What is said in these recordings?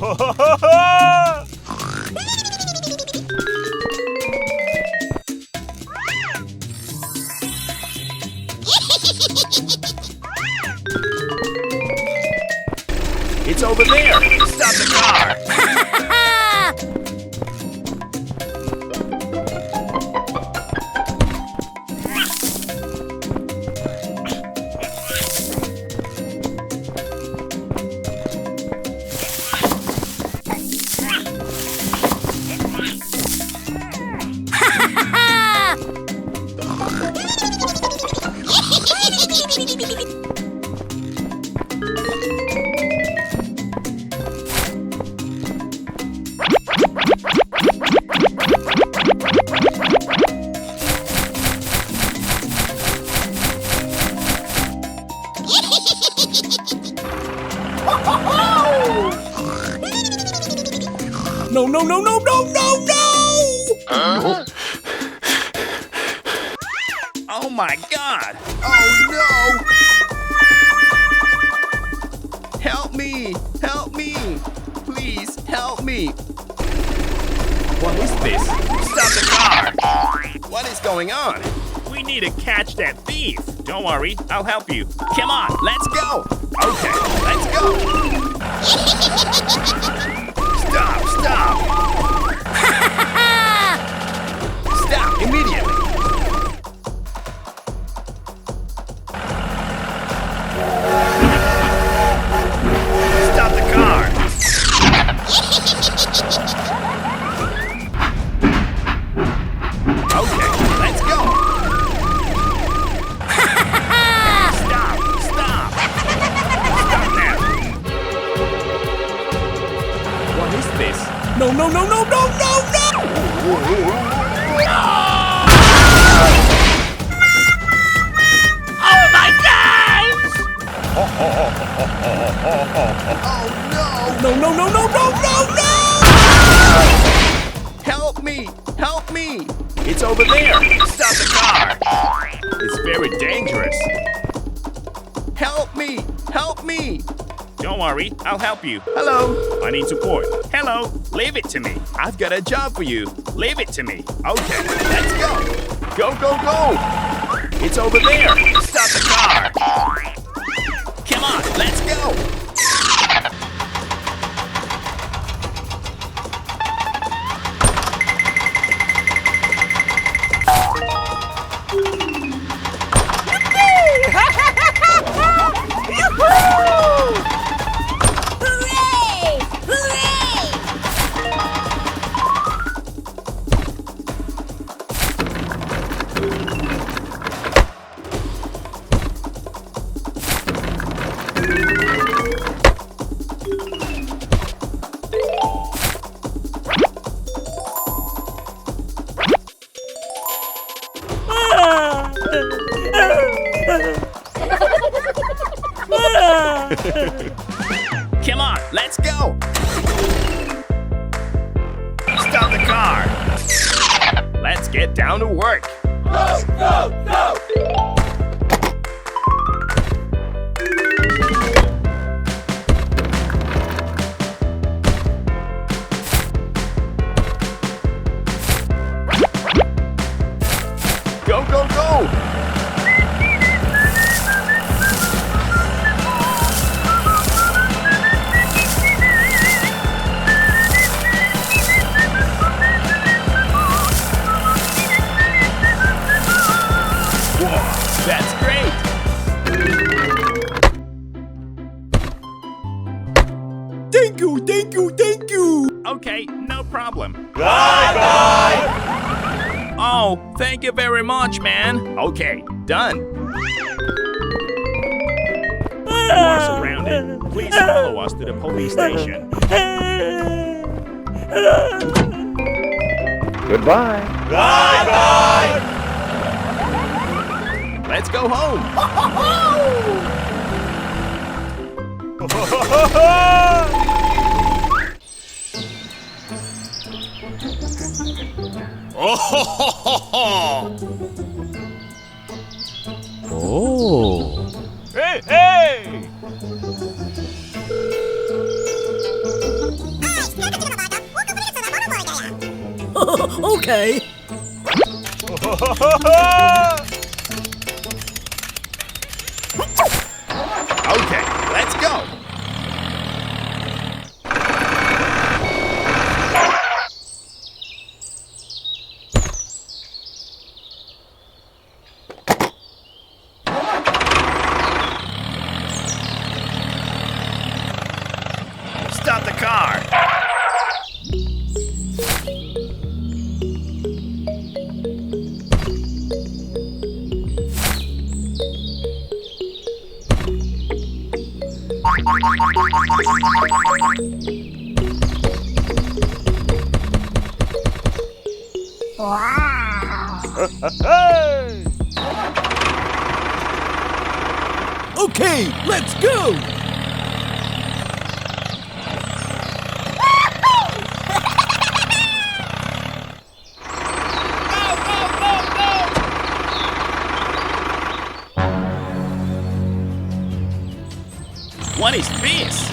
It's over there! Stop the car! No, no, no, no, no, no, no! Oh my God! Oh no! Help me! Help me! Please help me! What is this? Stop the car! What is going on? We need to catch that thief. Don't worry, I'll help you. Come on, let's go! Okay, let's go! Stop, stop! Stop immediately! Stop the car! Okay, let's go! Stop! Stop! Stop now! What is this? No, no, no, no, no, no, no! Oh my God! Oh no! No, no, no, no, no, no, no! Help me! Help me! It's over there! Stop the car! It's very dangerous. Help me! Help me! Don't worry, I'll help you. Hello! I need support. Hello, leave it to me. I've got a job for you. Leave it to me. Okay, let's go! Go, go, go! It's over there! Stop the car! Come on, let's go! Come on, Let's go! stop the car! Let's get down to work. Go, go, go! Go, go, go! Whoa, that's great! Thank you, thank you, thank you! Okay, no problem. Bye-bye! Oh, thank you very much, man. Okay, done. You are surrounded. Please follow us to the police station. Goodbye. Bye-bye! Let's go home. Oh. Hey, hey! Okay. Okay, let's go. Stop the car. Okay, let's go. What is this?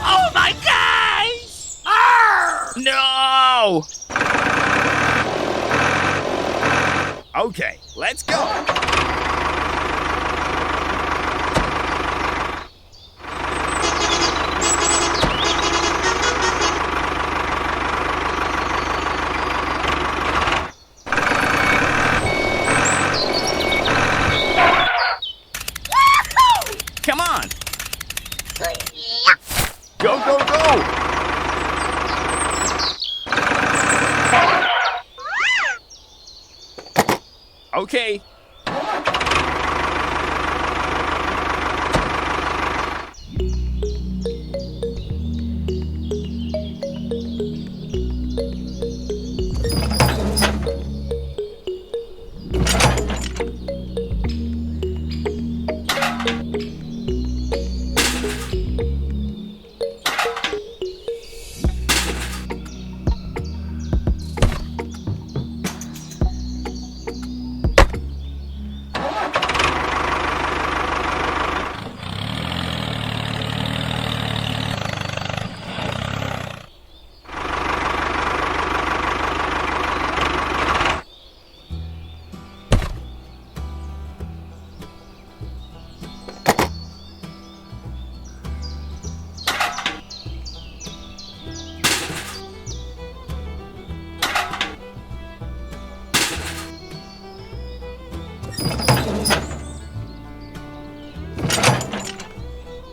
Oh my gosh! No! Okay, let's go. Come on! Go, go, go! Okay.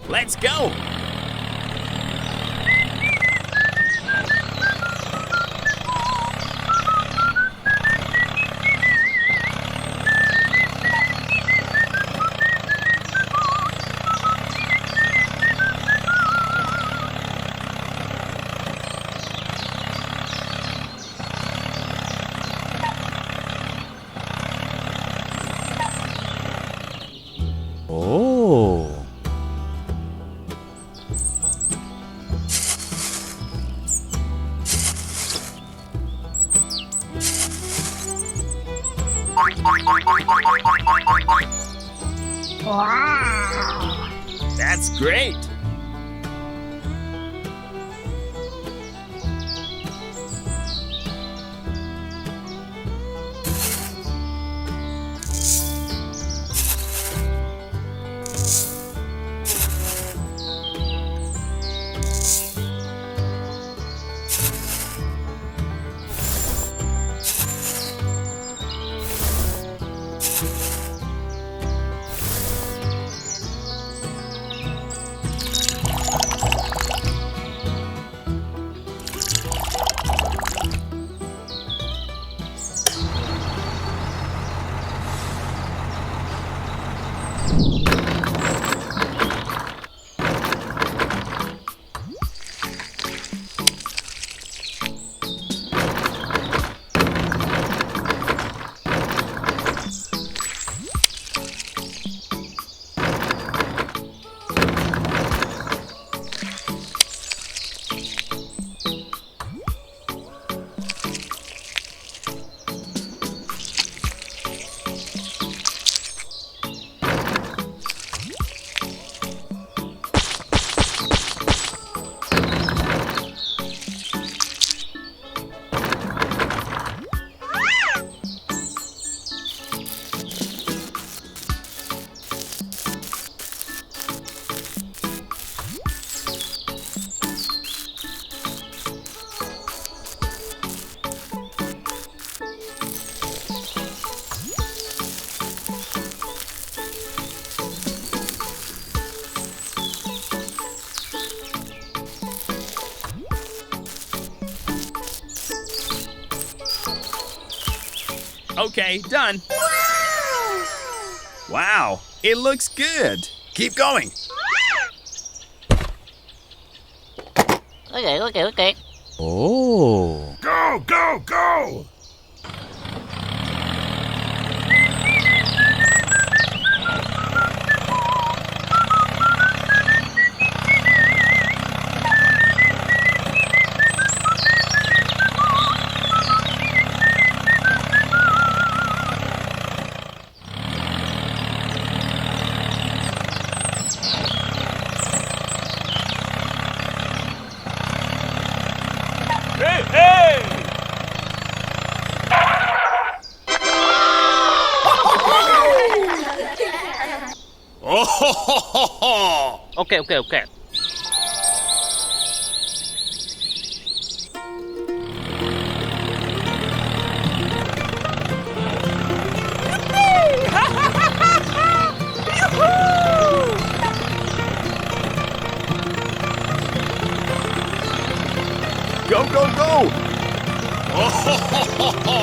Let's go! Oh. That's great! Okay, done. Wow, it looks good. Keep going. Okay. Oh. Go, go, go! Oh, ho, ho, ho, ho. Okay. Go, go, go! Oh, ho, ho, ho, ho.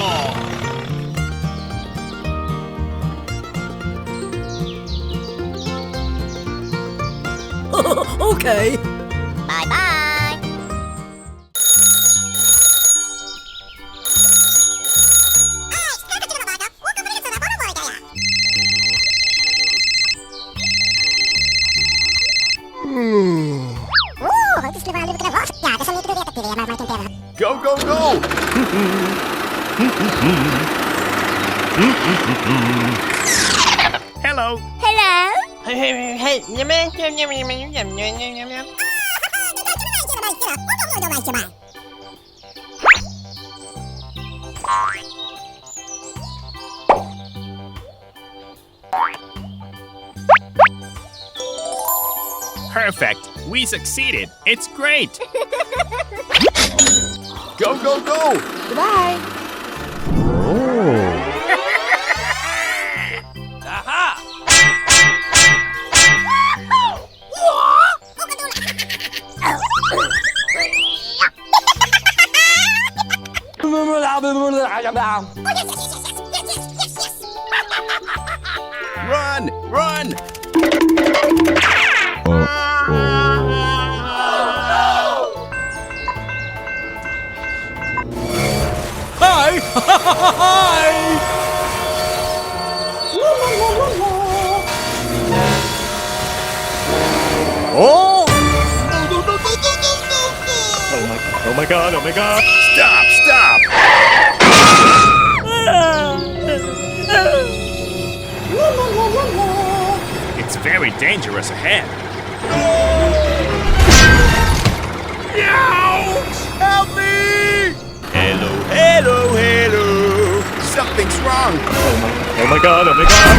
Okay. Bye-bye. Go, go, go! Hello. Perfect. We succeeded. It's great. Go, go, go! Run! Run! Hi! Hi! Oh! Oh my god, oh my god! Stop! Stop! It's very dangerous ahead. Help me! Hello, hello, hello! Something's wrong! Oh my god, oh my god!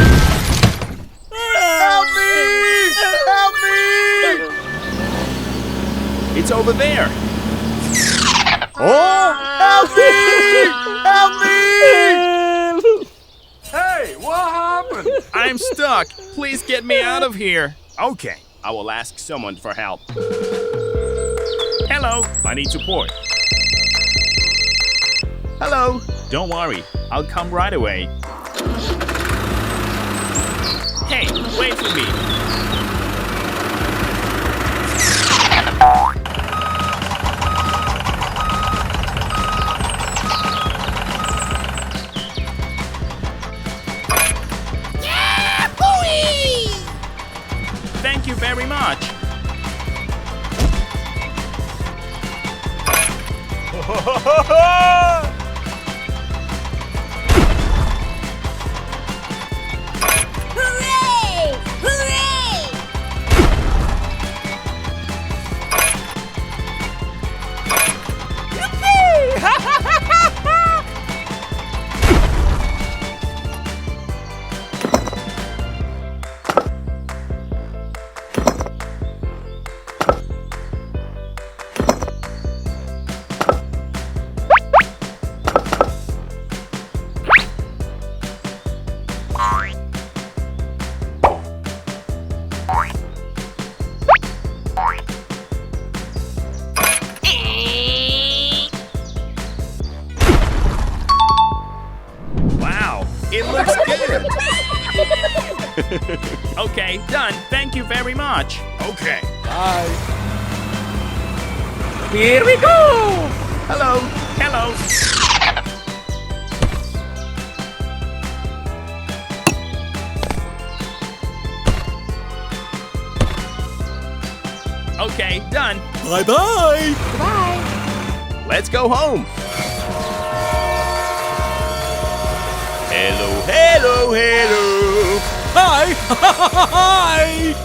Help me! Help me! It's over there. Oh! Help me! Help me! Hey, what happened? I'm stuck. Please get me out of here. Okay, I will ask someone for help. Hello, I need support. Hello! Don't worry, I'll come right away. Hey, wait for me. Thank you very much. very much. Okay. Bye. Here we go. Hello. Hello. Okay, done. Bye-bye. Let's go home. Hello, hello, hello. Hi. Hi.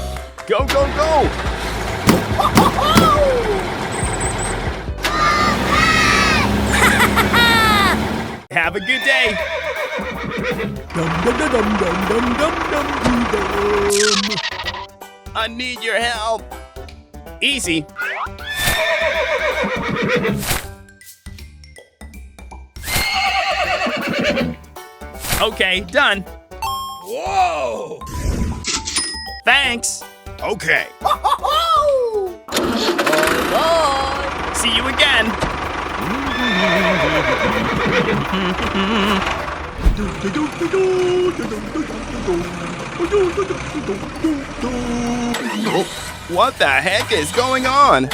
Go, go, go. Have a good day. Dum dum dum dum dum dum dum dum dum. I need your help. Easy. Okay, done. Whoa! Thanks. Okay. See you again. What the heck is going on?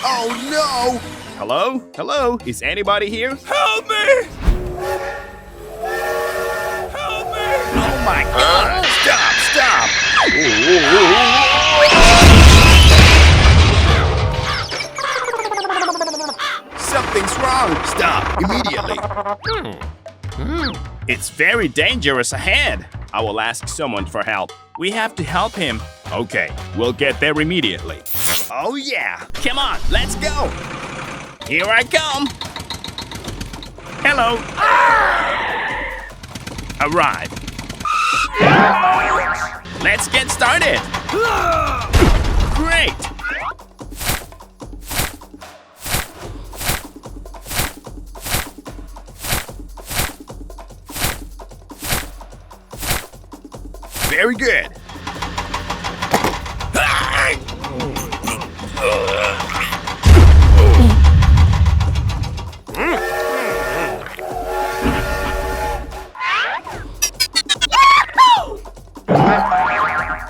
Oh no! Hello? Hello? Is anybody here? Help me! Help me! Oh my God. Stop! Stop! Something's wrong! Stop immediately! It's very dangerous ahead. I will ask someone for help. We have to help him. Okay, we'll get there immediately. Oh yeah. Come on, let's go. Here I come. Hello. Arrive. Let's get started. Great. Very good.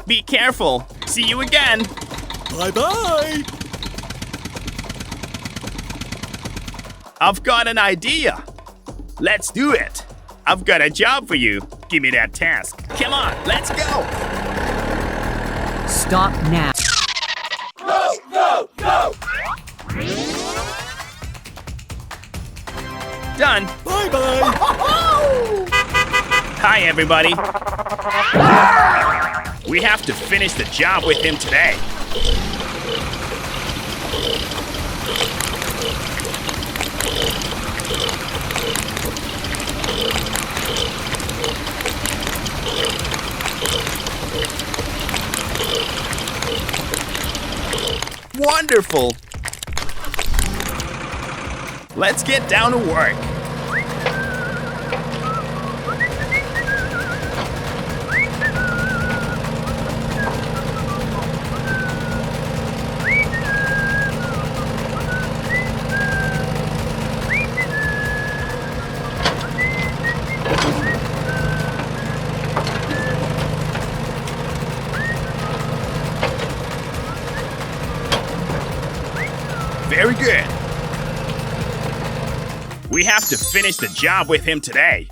Be careful. See you again. Bye-bye. I've got an idea. Let's do it. I've got a job for you. Give me that task. Come on, let's go. Stop now. Done. Bye-bye. Hi, everybody. We have to finish the job with him today. Wonderful! Let's get down to work. Very good. We have to finish the job with him today.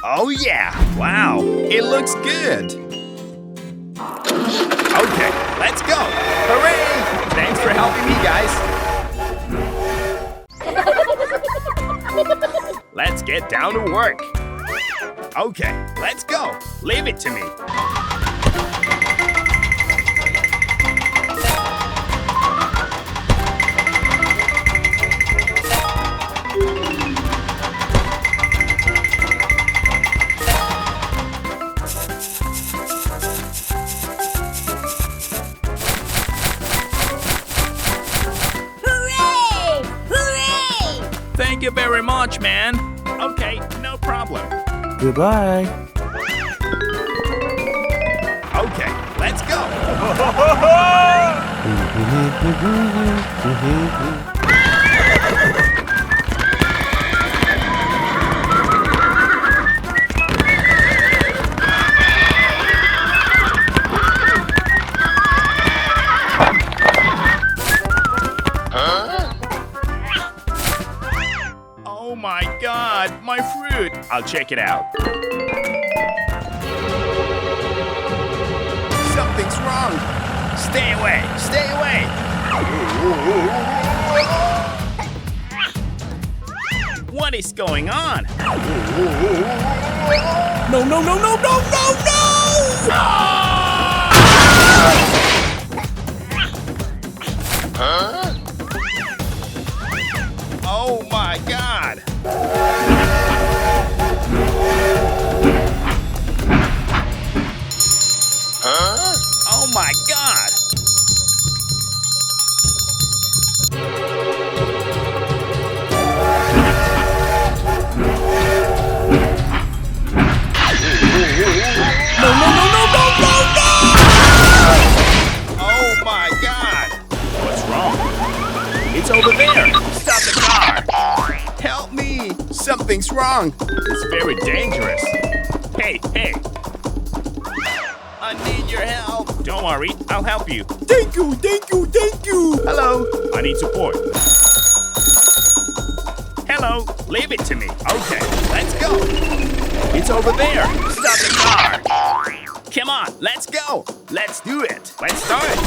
Oh yeah! Wow, it looks good. Okay, let's go! Hooray! Thanks for helping me, guys. Let's get down to work. Okay, let's go. Leave it to me. Thank you very much, man. Okay, no problem. Goodbye. Okay, let's go. Oh my God, my fruit. I'll check it out. Something's wrong. Stay away, stay away. What is going on? No, no, no, no, no, no, no! Oh my God. Oh my God. No, no, no, no, no, no, no! Oh my God. What's wrong? It's over there. Stop the car. Help me! Something's wrong. It's very dangerous. Hey, hey. I need your help. Don't worry, I'll help you. Thank you, thank you, thank you! Hello, I need support. Hello, leave it to me. Okay, let's go. It's over there. Stop the car. Come on, let's go. Let's do it. Let's start.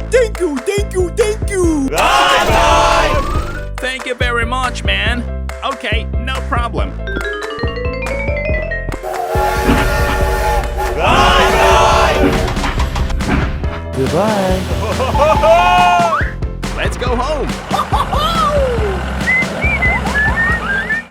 Thank you, thank you, thank you! Thank you very much, man. Okay, no problem. Goodbye.